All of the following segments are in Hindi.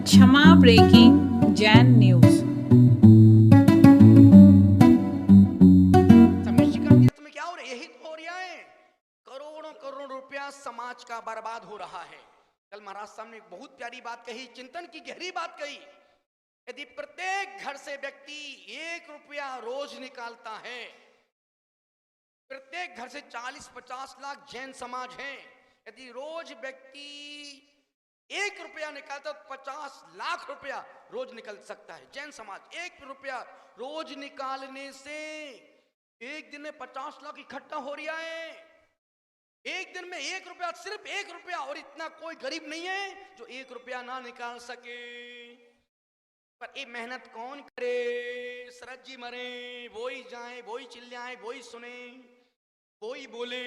क्षमा ब्रेकिंग जैन न्यूज। सम्मिश्रण तीर्थ में क्या हो रहा है? यही तो हो रहा है। करोड़ों करोड़ रुपया समाज का बर्बाद हो रहा है। कल महाराज साहब ने एक बहुत प्यारी बात कही, चिंतन की गहरी बात कही। यदि प्रत्येक घर से व्यक्ति 1 रुपया रोज निकालता है, प्रत्येक घर से 40-50 लाख जैन समाज हैं, यदि रोज व्यक्ति 1 रुपया निकालता तो 50 लाख रुपया रोज निकल सकता है। जैन समाज 1 रुपया रोज निकालने से एक दिन में 50 लाख इकट्ठा हो रहा है। एक दिन में 1 रुपया, सिर्फ 1 रुपया, और इतना कोई गरीब नहीं है जो 1 रुपया ना निकाल सके। पर ये मेहनत कौन करे? शरद जी मरे, वो ही जाए, वो ही चिल्लाए, वो ही सुने, वो ही बोले।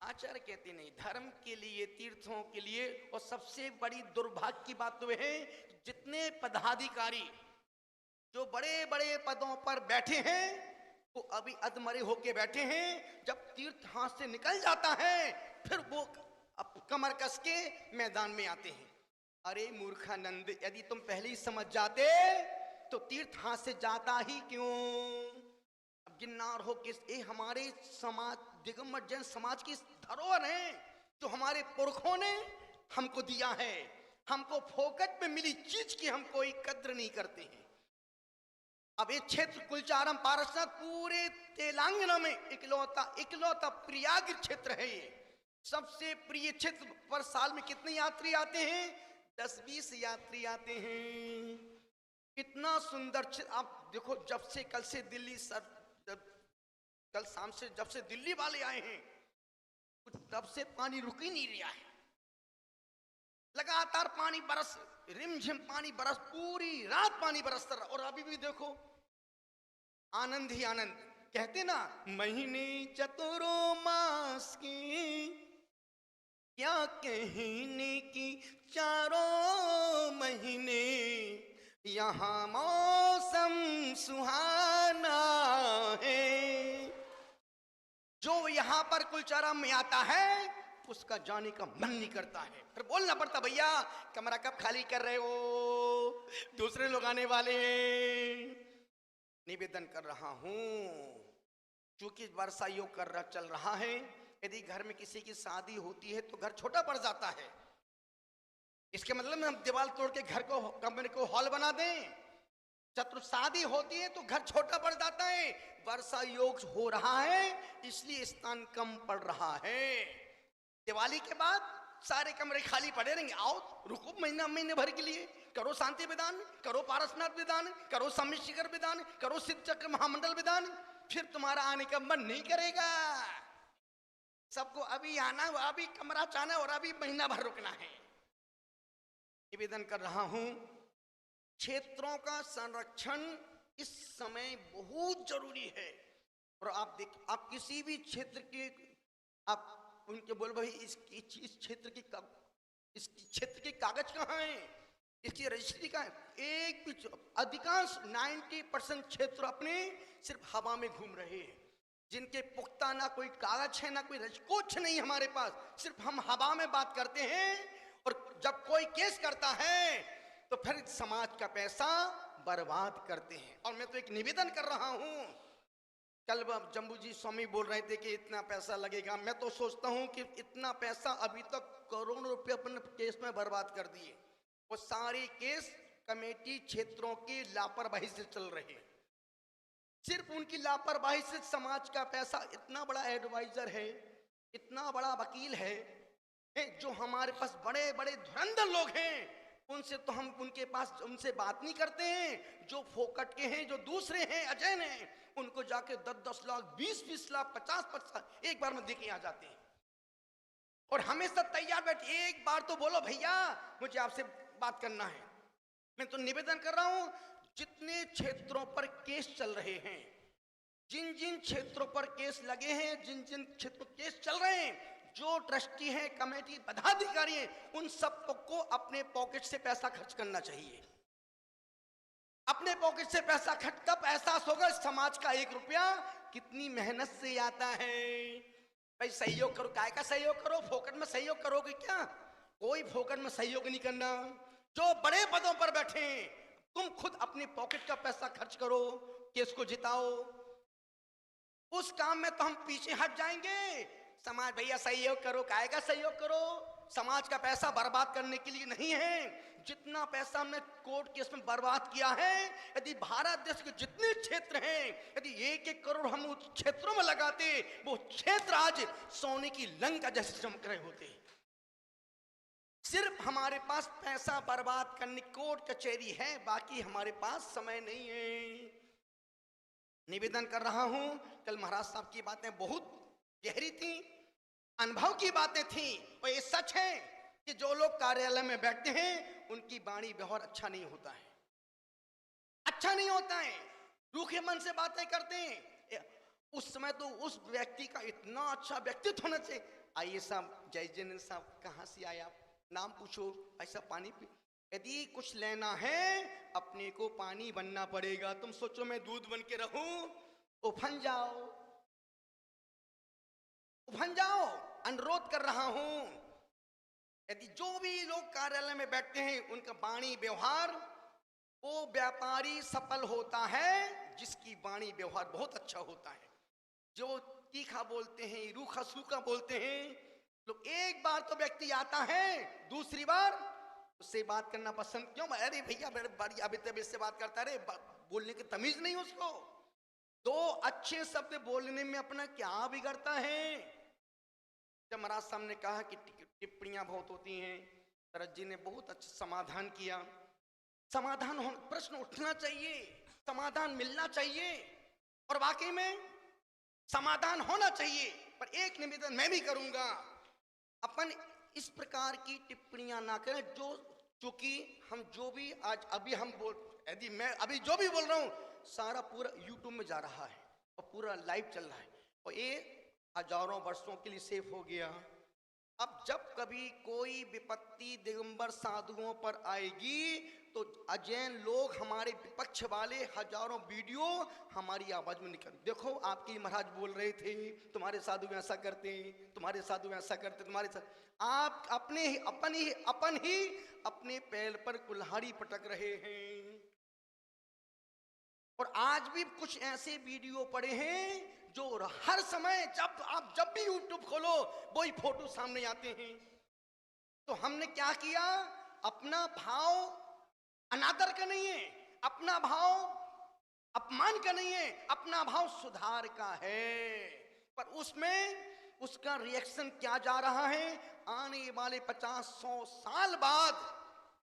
आचार्य कहते नहीं, धर्म के लिए, तीर्थों के लिए। और सबसे बड़ी दुर्भाग्य की बात तो है, जितने पदाधिकारी जो बड़े बड़े पदों पर बैठे हैं वो अभी अधमरे होके बैठे हैं। जब तीर्थ हाथ से निकल जाता है फिर वो अब कमर कस के मैदान में आते हैं। अरे मूर्खानंद, यदि तुम पहले ही समझ जाते तो तीर्थ हाथ से जाता ही क्यों? अब गिरनार हो किस, ये हमारे समाज, दिगंबर जैन समाज की धरोहर है जो हमारे पुरखों ने हमको दिया है। हमको फोकट में मिली चीज की हम कोई कद्र नहीं करते हैं। अब ये क्षेत्र कुलचारम पारसनाथ पूरे तेलंगाना में इकलौता प्रियाग क्षेत्र है। ये सबसे प्रिय क्षेत्र पर साल में कितने यात्री आते हैं? 10-20 यात्री आते हैं। कितना सुंदर क्षेत्र। आप देखो, जब से कल से दिल्ली कल शाम से जब से दिल्ली वाले आए हैं तब से पानी रुक ही नहीं रहा है। लगातार पानी बरस, रिमझिम पानी बरस, पूरी रात पानी बरसता रहा। और अभी भी देखो आनंद ही आनंद। कहते ना, महीने चतुरों मास की क्या कहने की, चारों महीने यहाँ मौसम सुहाना है। जो यहाँ पर कुलचारा में आता है उसका जाने का मन नहीं करता है। फिर बोलना पड़ता, भैया कमरा कब खाली कर रहे हो, दूसरे लोग आने वाले हैं। निवेदन कर रहा हूं, क्योंकि वर्षा योग चल रहा है। यदि घर में किसी की शादी होती है तो घर छोटा पड़ जाता है। इसके मतलब में हम दीवार तोड़ के घर को, कमरे को हॉल बना दें। शादी होती है तो घर छोटा पड़ जाता है। वर्षा योग हो रहा है इसलिए स्थान कम पड़ रहा है। दिवाली के बाद सारे कमरे खाली पड़े रहेंगे। आओ रुको, महीने भर के लिए करो शांति विधान, करो पारसनाथ विधान, करो सम्मिश्र विधान, करो सिद्ध चक्र महामंडल विधान, फिर तुम्हारा आने का मन नहीं करेगा। सबको अभी आना, अभी कमरा चाहना और अभी महीना भर रुकना है। निवेदन कर रहा हूं, क्षेत्रों का संरक्षण इस समय बहुत जरूरी है। और आप आप किसी भी क्षेत्र के, आप उनके बोल भाई इस क्षेत्र की, इस क्षेत्र के कागज कहाँ हैं, इसकी रजिस्ट्री कहाँ है? एक भी, अधिकांश 90% क्षेत्र अपने सिर्फ हवा में घूम रहे हैं। जिनके पुख्ता ना कोई कागज है ना कोई कुछ नहीं हमारे पास, सिर्फ हम हवा में बात करते हैं। और जब कोई केस करता है तो फिर समाज का पैसा बर्बाद करते हैं। और मैं तो एक निवेदन कर रहा हूं, कल जम्बू जी स्वामी बोल रहे थे कि इतना पैसा लगेगा। मैं तो सोचता हूं कि इतना पैसा अभी तक करोड़ों रुपए अपने केस में बर्बाद कर दिए। वो सारे केस कमेटी क्षेत्रों की लापरवाही से चल रहे हैं। सिर्फ उनकी लापरवाही से समाज का पैसा, इतना बड़ा एडवाइजर है, इतना बड़ा वकील है, जो हमारे पास बड़े बड़े धुरंधर लोग हैं, उनसे तो हम उनके पास उनसे बात नहीं करते हैं। जो फोकट के हैं, जो दूसरे हैं, अजैन हैं, उनको जाके 10-10 लाख, 20-20 लाख, 50-50 लाख एक बार में देके आ जाते हैं। और हमेशा तैयार बैठे, एक बार तो बोलो भैया मुझे आपसे बात करना है। मैं तो निवेदन कर रहा हूं, जितने क्षेत्रों पर केस चल रहे हैं, जिन जिन क्षेत्रों पर केस लगे हैं, जिन जिन क्षेत्रों केस चल रहे हैं, जो ट्रस्टी हैं, कमेटी पदाधिकारी हैं, उन सबको अपने पॉकेट से पैसा खर्च करना चाहिए। अपने पॉकेट से पैसा खर्च, कब एहसास होगा समाज का 1 रुपया कितनी मेहनत से आता है। भाई सहयोग करो, काय का सहयोग करो, फोकट में सहयोग करोगे क्या? कोई फोकट में सहयोग नहीं करना। जो बड़े पदों पर बैठे हैं, तुम खुद अपनी पॉकेट का पैसा खर्च करो, केस को जिताओ। उस काम में तो हम पीछे हट जाएंगे। समाज भैया सहयोग करो, काहे का सहयोग करो? समाज का पैसा बर्बाद करने के लिए नहीं है। जितना पैसा हमने कोर्ट केस में बर्बाद किया है, यदि भारत देश के जितने क्षेत्र हैं, यदि 1-1 करोड़ हम उस क्षेत्रों में लगाते, वो क्षेत्र आज सोने की लंका जैसे चमक रहे होते। सिर्फ हमारे पास पैसा बर्बाद करने कोर्ट कचहरी है, बाकी हमारे पास समय नहीं है। निवेदन कर रहा हूं, कल महाराज साहब की बातें बहुत गहरी थी, अनुभव की बातें थी, और ये सच है कि जो लोग कार्यालय में बैठते हैं उनकी वाणी व्यवहार अच्छा नहीं होता है, अच्छा नहीं होता है, रूखे मन से बातें करते हैं। उस समय तो उस व्यक्ति का इतना अच्छा व्यक्तित्व होना चाहिए। आइए साहब, जय जिनेन्द्र साहब, कहाँ से आए आप? नाम पूछो, ऐसा पानी पी। यदि कुछ लेना है अपने को पानी बनना पड़ेगा। तुम सोचो मैं दूध बन के रहूं, उफन जाओ, उफन जाओ। अनुरोध कर रहा हूं, यदि जो भी लोग कार्यालय में बैठते हैं उनका वाणी व्यवहार, वो व्यापारी सफल होता है जिसकी वाणी व्यवहार बहुत अच्छा होता है। जो तीखा बोलते हैं, रूखा सूखा बोलते हैं लोग, एक बार तो व्यक्ति आता है, दूसरी बार उससे बात करना पसंद क्यों? अरे भैया बड़ी अभी तभी से बात करता है, बोलने की तमीज नहीं उसको। 2 अच्छे शब्द बोलने में अपना क्या बिगड़ता है? जब महाराज साहब ने कहा कि टिप्पणियां बहुत होती हैं, शरद जी ने बहुत अच्छा समाधान किया। समाधान हो, प्रश्न उठना चाहिए, समाधान मिलना चाहिए, और वाकई में समाधान होना चाहिए। पर एक निवेदन मैं भी करूंगा, अपन इस प्रकार की टिप्पणियां ना करें। चूंकि हम जो भी आज अभी हम यदि मैं अभी जो भी बोल रहा हूं सारा पूरा यूट्यूब में जा रहा है और पूरा लाइव चल रहा है, और ये हजारों वर्षों के लिए सेफ हो गया। अब जब कभी कोई विपत्ति दिगंबर साधुओं पर आएगी तो अजैन लोग, हमारे विपक्ष वाले, हजारों वीडियो हमारी आवाज में निकल, देखो आपके महाराज बोल रहे थे, तुम्हारे साधु ऐसा करते, तुम्हारे साधु ऐसा करते, तुम्हारे साथ आप अपन ही अपने पैर पर कुल्हाड़ी पटक रहे हैं। और आज भी कुछ ऐसे वीडियो पड़े हैं जो हर समय जब भी यूट्यूब खोलो वही फोटो सामने आते हैं। तो हमने क्या किया? अपना भाव अनादर का नहीं है, अपना भाव अपमान का नहीं है, अपना भाव सुधार का है। पर उसमें उसका रिएक्शन क्या जा रहा है? आने वाले 50-100 साल बाद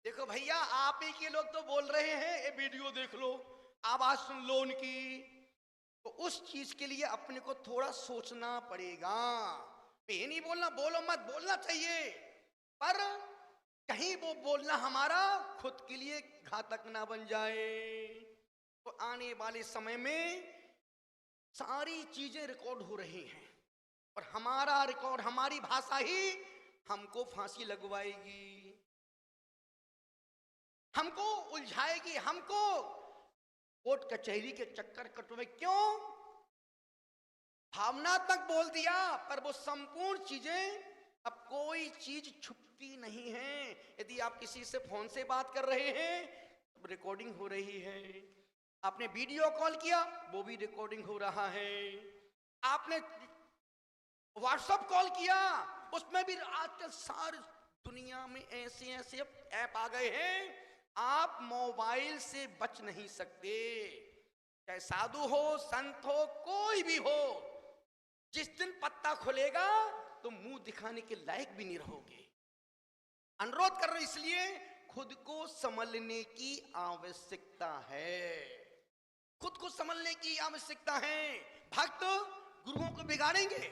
देखो भैया, आप ही के लोग तो बोल रहे हैं, ये वीडियो देख लो, आवाज सुन लो उनकी। तो उस चीज के लिए अपने को थोड़ा सोचना पड़ेगा। ये नहीं बोलना बोलो मत, बोलना चाहिए, पर कहीं वो बोलना हमारा खुद के लिए घातक ना बन जाए। तो आने वाले समय में सारी चीजें रिकॉर्ड हो रही हैं, और हमारा रिकॉर्ड, हमारी भाषा ही हमको फांसी लगवाएगी, हमको उलझाएगी, हमको कोर्ट कचहरी के चक्कर कटवे। क्यों? भावनात्मक बोल दिया, पर वो संपूर्ण चीजें, अब कोई चीज छुपती नहीं है। यदि आप किसी से फोन से बात कर रहे हैं तो रिकॉर्डिंग हो रही है, आपने वीडियो कॉल किया वो भी रिकॉर्डिंग हो रहा है, आपने व्हाट्सएप कॉल किया उसमें भी। आजकल सारी दुनिया में ऐसे ऐसे ऐप आ गए हैं, आप मोबाइल से बच नहीं सकते। चाहे साधु हो, संत हो, कोई भी हो, जिस दिन पत्ता खुलेगा तो मुंह दिखाने के लायक भी नहीं रहोगे। अनुरोध कर रहे हो, इसलिए खुद को संभलने की आवश्यकता है, खुद को संभलने की आवश्यकता है। भक्त गुरुओं को बिगाड़ेंगे,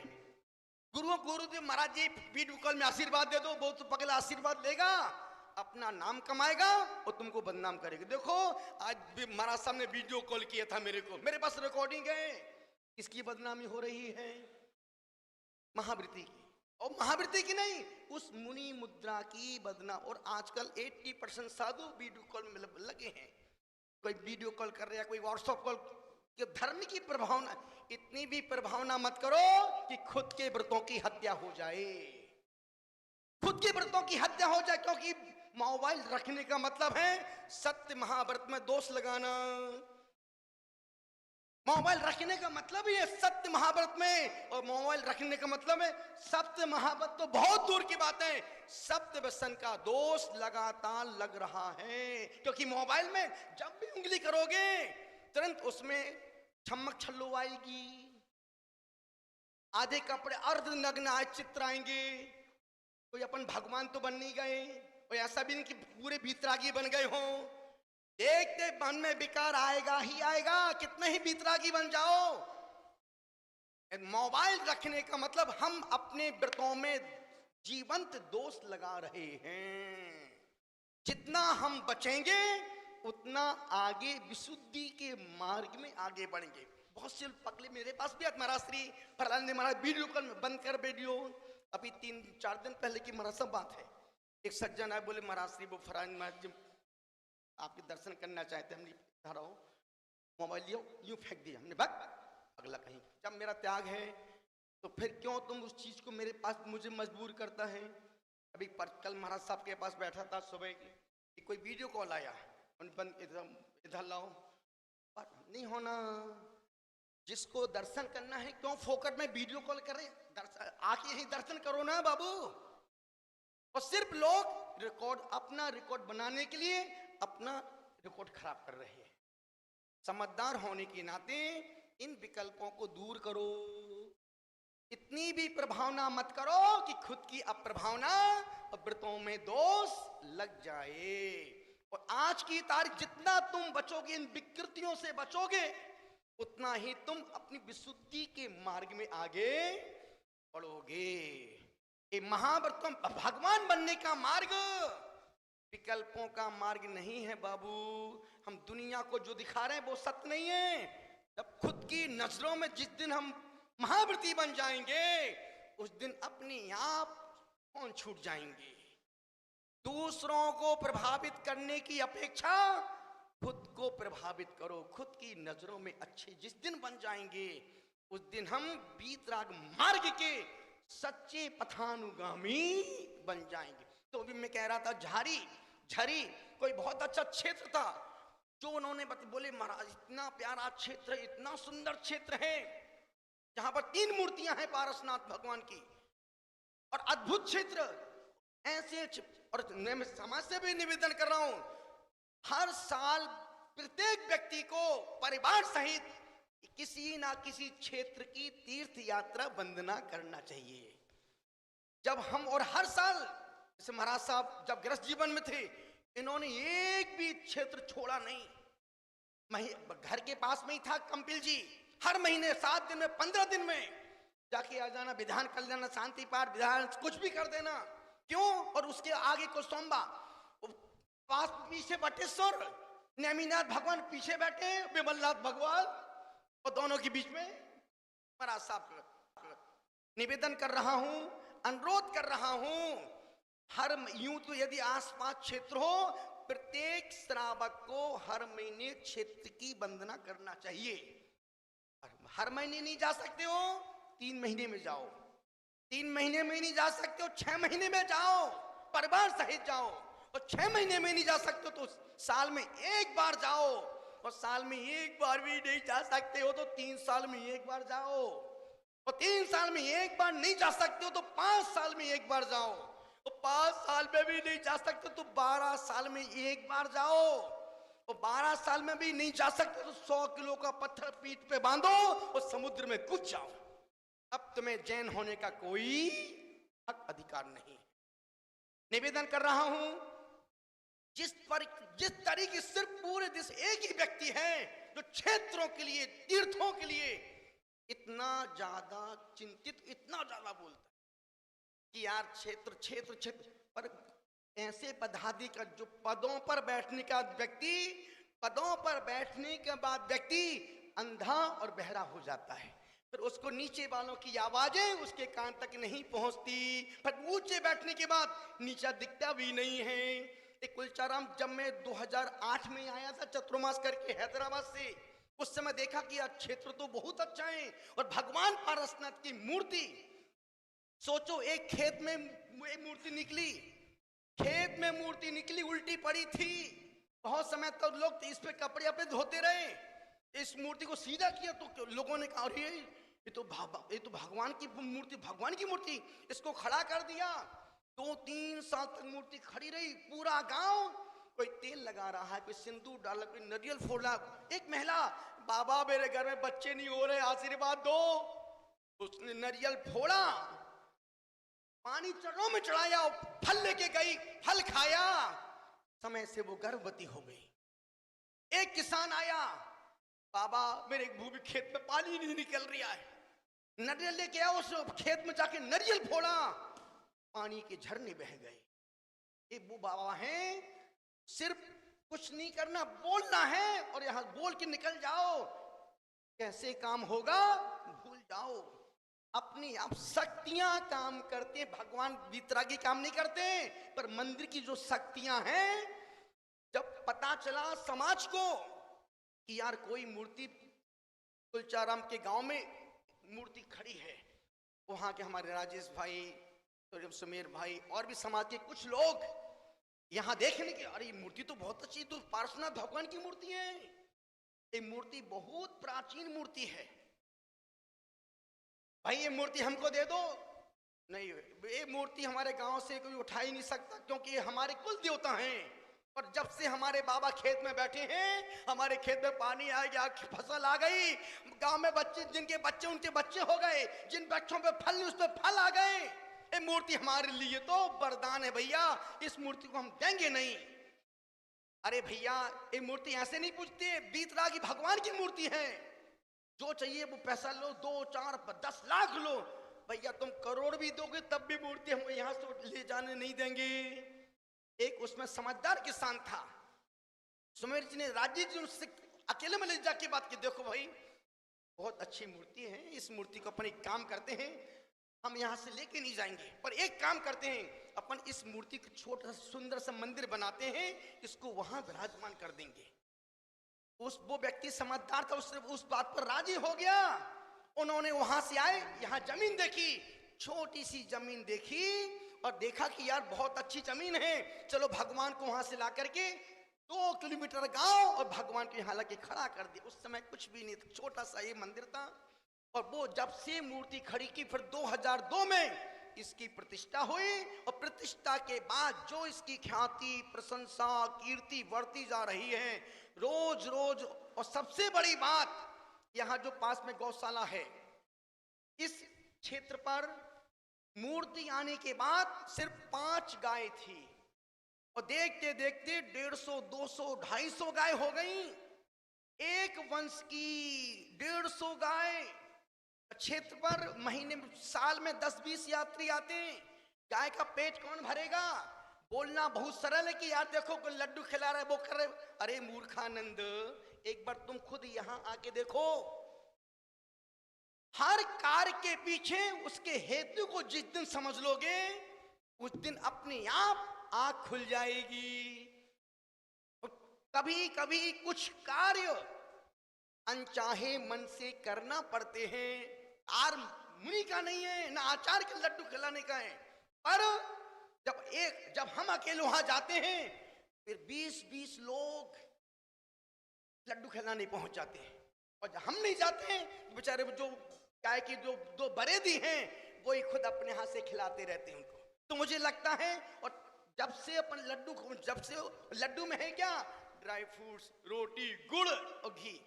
गुरुदेव महाराज जी वीडियो कॉल में आशीर्वाद दे दो, बहुत तो पगला आशीर्वाद लेगा, अपना नाम कमाएगा और तुमको बदनाम करेगा। देखो आज भी महाराज साहब ने वीडियो कॉल किया था मेरे को, मेरे पास रिकॉर्डिंग है, किसकी बदनामी हो रही है? महावृत्ति की, और महावृत्ति की नहीं, उस मुनि मुद्रा की बदनाम। और आजकल 80% साधु वीडियो कॉल में लगे हैं, कोई वीडियो कॉल कर रहा है, कोई व्हाट्सएप कॉल। धर्म की प्रभावना, इतनी भी प्रभावना मत करो कि खुद के व्रतों की हत्या हो जाए, खुद के व्रतों की हत्या हो जाए। क्योंकि मोबाइल रखने का मतलब है सत्य महाभारत में दोष लगाना। मोबाइल रखने का मतलब ही है सत्य महाभारत में, और मोबाइल रखने का मतलब है सत्य महाभारत तो बहुत दूर की बात है, सत्य व्यसन का दोष लगातार लग रहा है। क्योंकि मोबाइल में जब भी उंगली करोगे तुरंत उसमें छमक छल्लो आएगी, आधे कपड़े अर्ध नग्न आज चित्र आएंगे। कोई अपन भगवान तो बन नहीं गए, कोई ऐसा भी नहीं कि पूरे बीतरागी बन गए हों। देखते मन में विकार आएगा ही आएगा, कितने ही बीतरागी बन जाओ। मोबाइल रखने का मतलब हम अपने व्रतों में जीवंत दोष लगा रहे हैं। जितना हम बचेंगे उतना आगे विशुद्धि के मार्ग में आगे बढ़ेंगे। बहुत से पगले मेरे पास भी महाराज श्री प्रहलाद ने महाराज वीडियो कॉल में बंद कर वीडियो, अभी 3-4 दिन पहले की महाराज सब बात है। एक सज्जन आए बोले महाराज श्री वो फराज महाराज आपके दर्शन करना चाहते, हमने कहा मोबाइल लियो, यूं फेंक दिया हमने, भाग अगला कहीं। जब मेरा त्याग है तो फिर क्यों तुम उस चीज को मेरे पास मुझे मजबूर करता है। अभी कल महाराज साहब के पास बैठा था सुबह की, कोई वीडियो कॉल आया, इधर लाओ, पर नहीं होना। जिसको दर्शन करना है क्यों फोकट में वीडियो कॉल करे, आके यही दर्शन करो ना बाबू। और सिर्फ लोग रिकॉर्ड, अपना रिकॉर्ड बनाने के लिए अपना रिकॉर्ड खराब कर रहे हैं। समझदार होने के नाते इन विकल्पों को दूर करो। इतनी भी प्रभावना मत करो कि खुद की अप्रभावना और व्रतों में दोष लग जाए। और आज की तारीख जितना तुम बचोगे, इन विकृतियों से बचोगे, उतना ही तुम अपनी विशुद्धि के मार्ग में आगे बढ़ोगे। ये महाव्रतों भगवान बनने का मार्ग विकल्पों का मार्ग नहीं है बाबू। हम दुनिया को जो दिखा रहे हैं वो सत्य नहीं है। जब खुद की नजरों में जिस दिन हम महाव्रती बन जाएंगे उस दिन अपने आप कौन छूट जाएंगे। दूसरों को प्रभावित करने की अपेक्षा खुद को प्रभावित करो। खुद की नजरों में अच्छे जिस दिन बन जाएंगे उस दिन हम बीतराग मार्ग के सच्चे पथानुगामी बन जाएंगे। तो अभी मैं कह रहा था झरी कोई बहुत अच्छा क्षेत्र था जो उन्होंने बोले महाराज इतना प्यारा क्षेत्र, इतना सुंदर क्षेत्र है जहां पर 3 मूर्तियां हैं पारसनाथ भगवान की, और अद्भुत क्षेत्र ऐसे। और मैं समाज से भी निवेदन कर रहा हूं, हर साल प्रत्येक व्यक्ति को परिवार सहित किसी ना किसी क्षेत्र की तीर्थ यात्रा वंदना करना चाहिए। जब हम, और हर साल, जैसे महाराज साहब जब गृहस्थ जीवन में थे इन्होंने एक भी क्षेत्र छोड़ा नहीं। घर के पास में ही था कंपिल जी, हर महीने 7 दिन में 15 दिन में जाके आ जाना, विधान कर लेना, शांति पाठ विधान कुछ भी कर देना। क्यों? और उसके आगे को सोमबा पास पीछे बटेश्वर नेमिनाथ भगवान पीछे बैठे, विमलनाथ भगवान, और दोनों के बीच में महाराज साहब निवेदन कर रहा हूं, अनुरोध कर रहा हूं, हर यूं तो यदि आसपास क्षेत्र हो प्रत्येक श्रावक को हर महीने क्षेत्र की वंदना करना चाहिए। हर महीने नहीं जा सकते हो 3 महीने में जाओ, 3 महीने में नहीं जा सकते हो 6 महीने में जाओ, परिवार सहित जाओ। और 6 महीने में नहीं जा सकते हो तो साल में 1 बार जाओ, और साल में 1 बार भी नहीं जा सकते हो तो 3 साल में 1 बार जाओ, और 3 साल में 1 बार नहीं जा सकते हो तो 5 साल में 1 बार जाओ, और 5 साल में भी नहीं जा सकते तो 12 साल में 1 बार जाओ, और 12 साल में भी नहीं जा सकते तो 100 किलो का पत्थर पीठ पे बांधो और समुद्र में कूद जाओ। अब तुम्हें जैन होने का कोई हक अधिकार नहीं। निवेदन कर रहा हूं, जिस तरीके सिर्फ पूरे देश एक ही व्यक्ति है जो क्षेत्रों के लिए, तीर्थों के लिए इतना ज्यादा चिंतित, इतना ज्यादा बोलता है कि यार क्षेत्र क्षेत्र क्षेत्र, पर ऐसे पदाधिकारी जो पदों पर बैठने का व्यक्ति, पदों पर बैठने के बाद व्यक्ति अंधा और बहरा हो जाता है, फिर उसको नीचे वालों की आवाजें उसके कान तक नहीं पहुंचती, फिर ऊंचे बैठने के बाद नीचा दिखता भी नहीं है। एक कुलचाराम जब मैं 2008 में आया था चतुर्मास करके हैदराबाद से, उस समय देखा कि यार क्षेत्र तो बहुत अच्छा है, और भगवान पारसनाथ की मूर्ति, सोचो एक खेत में एक मूर्ति निकली, खेत में मूर्ति निकली उल्टी पड़ी थी। बहुत समय तक लोग इस पे कपड़े अपने धोते रहे। इस मूर्ति को सीधा किया तो लोगों ने कहा अरे ये तो भगवान की मूर्ति, भगवान की मूर्ति। इसको खड़ा कर दिया। 2-3 साल तक मूर्ति खड़ी रही। पूरा गांव कोई तेल लगा रहा है, कोई सिंदूर डाला, कोई नारियल फोड़ रहा। एक महिला, बाबा मेरे घर में बच्चे नहीं हो रहे, आशीर्वाद दो। उसने नारियल फोड़ा, पानी चरणों में चढ़ाया, फल लेके गई, फल खाया, समय से वो गर्भवती हो गई। एक किसान आया, बाबा मेरे भूमि खेत में पानी नहीं निकल रहा है। नारियल लेके आओ, उस खेत में जाके नारियल फोड़ा, पानी के झरने बह गए। ये वो बाबा हैं, सिर्फ कुछ नहीं करना, बोलना है और यहां बोल के निकल जाओ। कैसे काम होगा भूल जाओ। अपनी आप शक्तियां काम करते हैं, भगवान वितरागी काम नहीं करते। पर मंदिर की जो शक्तियां हैं, जब पता चला समाज को कि यार कोई मूर्ति कुलचाराम के गांव में मूर्ति खड़ी है, वहां के हमारे राजेश भाई, सुमेर भाई और भी समाज के कुछ लोग यहां देखने के, अरे ये मूर्ति तो बहुत अच्छी, तो पार्श्वनाथ भगवान की मूर्ति है। ये मूर्ति बहुत प्राचीन मूर्ति है भाई, ये मूर्ति हमको दे दो। नहीं, ये मूर्ति हमारे गांव से कोई उठा ही नहीं सकता, क्योंकि ये हमारे कुल देवता हैं। और जब से हमारे बाबा खेत में बैठे हैं, हमारे खेत में पानी आ गया, फसल आ गई, गांव में बच्चे, जिनके बच्चे उनके बच्चे हो गए, जिन बच्चों पे फल नहीं उस पे फल आ गए। ये मूर्ति हमारे लिए तो वरदान है भैया, इस मूर्ति को हम देंगे नहीं। अरे भैया, ये मूर्ति ऐसे नहीं पूछते, बीतरागी भगवान की मूर्ति है। जो चाहिए वो पैसा लो, 2, 4, 10 लाख लो भैया, तुम करोड़ भी दोगे तब भी मूर्ति हम यहां से ले जाने नहीं देंगे। एक उसमें समझदार किसान था, सुमेर जी ने राजीव जी उससे अकेले में ले जाके बात की, देखो भाई बहुत अच्छी मूर्ति है, इस मूर्ति को अपन एक काम करते हैं, हम यहाँ से लेके नहीं जाएंगे, पर एक काम करते हैं, अपन इस मूर्ति को छोटा सा सुंदर सा मंदिर बनाते हैं, इसको वहां विराजमान कर देंगे। वो व्यक्ति समझदार था, उसने उस बात पर राजी हो गया। उन्होंने वहां से आए, यहाँ जमीन देखी, छोटी सी जमीन देखी और देखा कि यार बहुत अच्छी जमीन है, चलो भगवान को वहां से ला करके 2 किलोमीटर गांव और भगवान को यहाँ लाके खड़ा कर दिया। उस समय कुछ भी नहीं था, छोटा सा ये मंदिर था। और वो जब से मूर्ति खड़ी की, फिर 2002 में इसकी प्रतिष्ठा हुई और प्रतिष्ठा के बाद जो इसकी ख्याति, प्रशंसा, कीर्ति बढ़ती जा रही है रोज रोज। और सबसे बड़ी बात, यहाँ जो पास में गौशाला है, इस क्षेत्र पर मूर्ति आने के बाद सिर्फ 5 गाय थी और देखते देखते 150, 200, 250 गाय हो गई। एक वंश की 150 गाय। क्षेत्र पर महीने में, साल में 10-20 यात्री आते हैं, गाय का पेट कौन भरेगा? बोलना बहुत सरल है कि यार देखो कोई लड्डू खिला रहा है, वो कर रहे। अरे मूर्खानंद, एक बार तुम खुद यहां आके देखो, हर कार्य के पीछे उसके हेतु को जिस दिन समझ लोगे, उस दिन अपने आप आंख खुल जाएगी। कभी कभी कुछ कार्य अनचाहे मन से करना पड़ते हैं। आर मुनि का नहीं है, ना आचार्य के लड्डू खिलाने का है। पर जब हम अकेले वहां जाते हैं, फिर 20-20 लोग लड्डू खिलाने पहुंच जाते हैं। और जब हम नहीं जाते हैं तो बेचारे जो गाय की जो 2 बरेदी हैं, वो ही खुद अपने हाथ से खिलाते रहते हैं उनको। तो मुझे लगता है, और जब से अपन लड्डू में है क्या, ड्राई फ्रूट्स, रोटी, गुड़ और घी।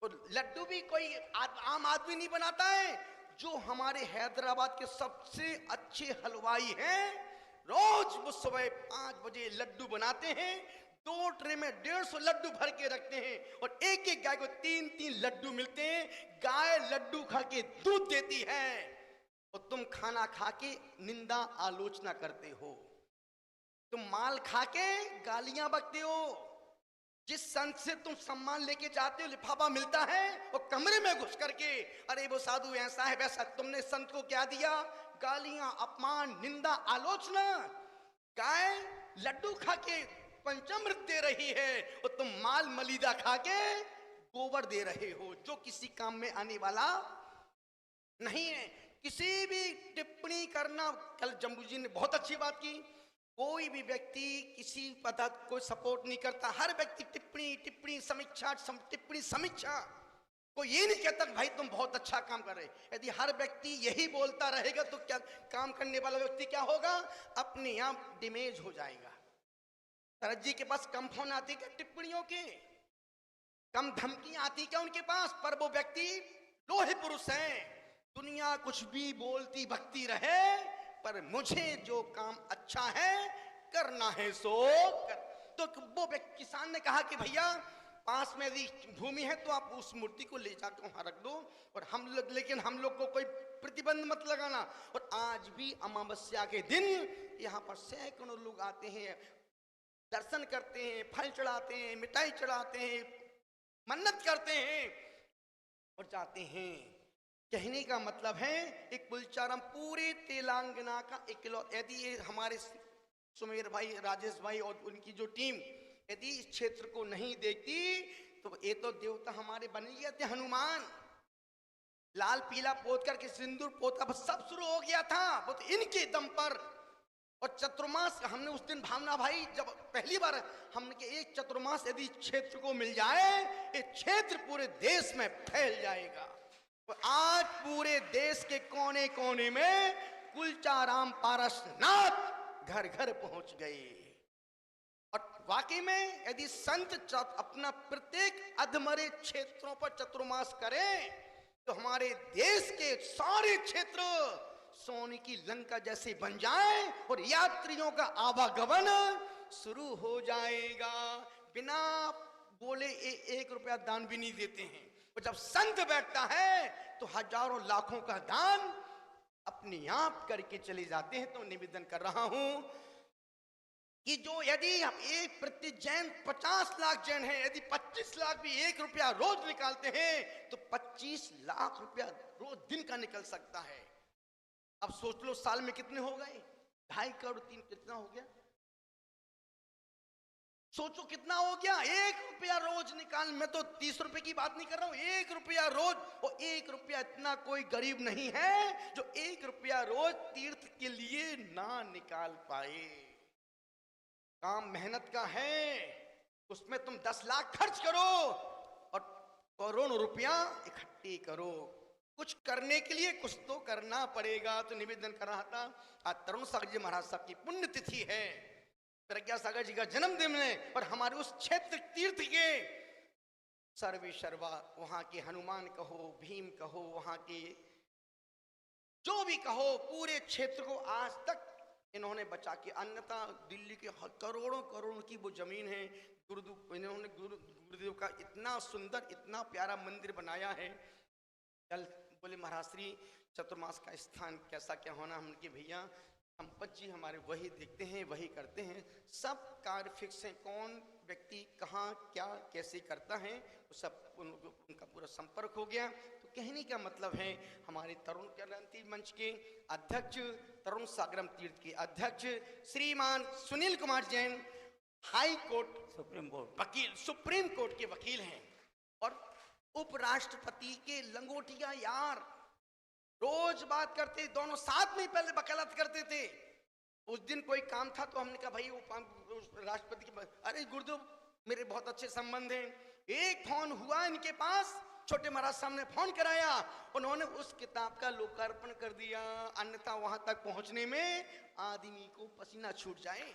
और लड्डू भी कोई आम आदमी नहीं बनाता है। जो हमारे हैदराबाद के सबसे अच्छे हलवाई हैं, रोज वो सुबह 5 बजे लड्डू बनाते हैं। 2 ट्रे में 150 लड्डू भर के रखते हैं और एक एक गाय को 3-3 लड्डू मिलते हैं। गाय लड्डू खा के दूध देती है और तुम खाना खा के निंदा आलोचना करते हो। तुम माल खा के गालियां बकते हो। जिस संत से तुम सम्मान लेके जाते हो, लिफाफा मिलता है, और कमरे में घुस करके अरे वो साधु ऐसा है वैसा, तुमने संत को क्या दिया? गालियां, अपमान, निंदा, आलोचना। गाय लड्डू खा के पंचामृत दे रही है और तुम माल मलीदा खा के गोबर दे रहे हो, जो किसी काम में आने वाला नहीं है। किसी भी टिप्पणी करना, कल जम्बू जी ने बहुत अच्छी बात की, कोई भी व्यक्ति किसी पदार्थ को सपोर्ट नहीं करता, हर व्यक्ति टिप्पणी टिप्पणी समीक्षा टिप्पणी समीक्षा। कोई ये नहीं कहता भाई तुम बहुत अच्छा काम कर रहे। यदि हर व्यक्ति यही बोलता रहेगा तो क्या काम करने वाला व्यक्ति क्या होगा, अपने आप डिमेज हो जाएगा। शरद जी के पास कम फोन आते क्या टिप्पणियों के, कम धमकी आती क्या उनके पास, पर वो व्यक्ति लोहे पुरुष हैं। दुनिया कुछ भी बोलती भक्ति रहे, पर मुझे जो काम अच्छा है करना है सो कर। तो वो किसान ने कहा कि भैया पास में यदि भूमि है तो आप उस मूर्ति को ले जाकर वहां रख दो, और लेकिन हम लोग को कोई प्रतिबंध मत लगाना। और आज भी अमावस्या के दिन यहाँ पर सैकड़ों लोग आते हैं, दर्शन करते हैं, फल चढ़ाते हैं, मिठाई चढ़ाते हैं, मन्नत करते हैं और जाते हैं। कहने का मतलब है एक कुलचारम पूरे तेलंगाना का यदि ये हमारे सुमेर भाई, राजेश भाई और उनकी जो टीम यदि इस क्षेत्र को नहीं देखती तो ये तो देवता हमारे बन गए थे। हनुमान लाल पीला पोत करके सिंदूर पोता सब शुरू हो गया था वो तो इनके दम पर। और चतुर्मास हमने उस दिन भावना भाई जब पहली बार हमने के एक चतुर्मास यदि क्षेत्र को मिल जाए, ये क्षेत्र पूरे देश में फैल जाएगा। और आज पूरे देश के कोने कोने में कुलचाराम पारसनाथ घर घर पहुंच गए। और वाकई में यदि संत अपना प्रत्येक अधमरे क्षेत्रों पर चतुर्मास करें तो हमारे देश के सारे क्षेत्र सोने की लंका जैसे बन जाए और यात्रियों का आवागमन शुरू हो जाएगा। बिना बोले 1 रुपया दान भी नहीं देते हैं, और जब संत बैठता है तो हजारों लाखों का दान अपने आप करके चले जाते हैं। तो निवेदन कर रहा हूं कि जो यदि हम एक प्रति जैन 50 लाख जैन है, यदि 25 लाख भी 1 रुपया रोज निकालते हैं तो 25 लाख रुपया रोज दिन का निकल सकता है। अब सोच लो साल में कितने हो गए, 2.5 करोड़ 3 कितना हो गया, सोचो कितना हो गया। 1 रुपया रोज निकाल, मैं तो 30 रुपए की बात नहीं कर रहा हूं, 1 रुपया रोज। और 1 रुपया इतना कोई गरीब नहीं है जो 1 रुपया रोज तीर्थ के लिए ना निकाल पाए। काम मेहनत का है, उसमें तुम 10 लाख खर्च करो और करोड़ों रुपया इकट्ठे करो। कुछ करने के लिए कुछ तो करना पड़ेगा। तो निवेदन कर रहा था, आज तरुण सागर जी महाराज साहब की पुण्यतिथि है, प्रज्ञा सागर जी का जन्मदिन है, और हमारे उस क्षेत्र तीर्थ के सर्वे सर्वा, वहां के हनुमान कहो, भीम कहो, वहां के जो भी कहो, पूरे क्षेत्र को आज तक इन्होंने बचा के, अन्यथा दिल्ली के करोड़ों करोड़ की वो जमीन है। इन्होंने गुरुदेव का इतना सुंदर इतना प्यारा मंदिर बनाया है। कल बोले महाराज श्री चतुर्मास का स्थान कैसा क्या होना, हम के भैया संपत जी हमारे वही देखते हैं वही करते हैं, सब कार्य फिक्स है, कौन व्यक्ति कहाँ क्या कैसे करता है वो सब उनका पूरा संपर्क हो गया। तो कहने का मतलब है हमारे तरुण क्रांति मंच के अध्यक्ष, तरुण सागरम तीर्थ के अध्यक्ष श्रीमान Sunil Kumar Jain high court supreme court के वकील हैं, और उपराष्ट्रपति के लंगोटिया यार, रोज बात करते, दोनों साथ में पहले वकालत करते थे। उस दिन कोई काम था तो हमने कहा भाई वो राष्ट्रपति के, अरे गुरुदेव मेरे बहुत अच्छे संबंध हैं। एक फोन हुआ इनके पास, छोटे महाराज साहब ने फोन कराया, उन्होंने उस किताब का लोकार्पण कर दिया, अन्यथा वहां तक पहुंचने में आदमी को पसीना छूट जाए।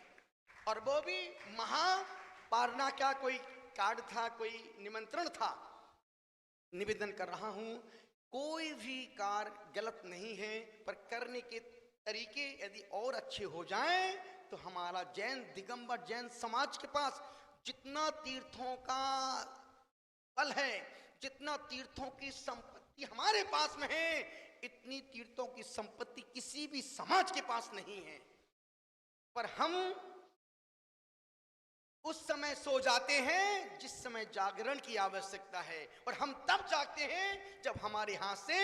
और वो भी महापारना का कोई कार्ड था, कोई निमंत्रण था। निवेदन कर रहा हूं कोई भी कार्य गलत नहीं है, पर करने के तरीके यदि और अच्छे हो जाएं तो हमारा जैन दिगंबर जैन समाज के पास जितना तीर्थों का बल है, जितना तीर्थों की संपत्ति हमारे पास में है, इतनी तीर्थों की संपत्ति किसी भी समाज के पास नहीं है। पर हम उस समय सो जाते हैं जिस समय जागरण की आवश्यकता है, और हम तब जागते हैं जब हमारे हाथ से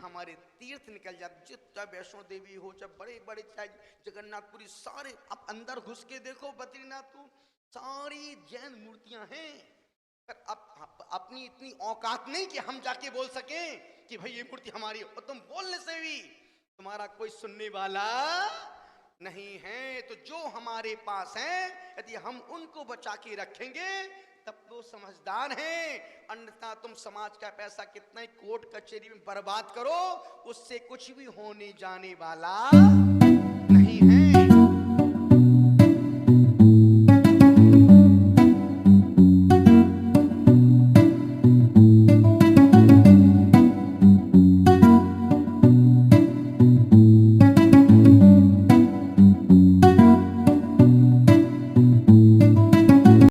हमारे तीर्थ निकल जाते। चाहे वैष्णो देवी हो, चाहे बड़े बड़े, चाहे जगन्नाथपुरी, सारे आप अंदर घुस के देखो बद्रीनाथ को, सारी जैन मूर्तियां हैं। पर अब अपनी इतनी औकात नहीं कि हम जाके बोल सकें कि भाई ये मूर्ति हमारी, और तुम बोलने से भी तुम्हारा कोई सुनने वाला नहीं है तो जो हमारे पास है यदि हम उनको बचा के रखेंगे तब तो समझदार हैं, अन्यथा तुम समाज का पैसा कितना ही कोर्ट कचहरी में बर्बाद करो, उससे कुछ भी होने जाने वाला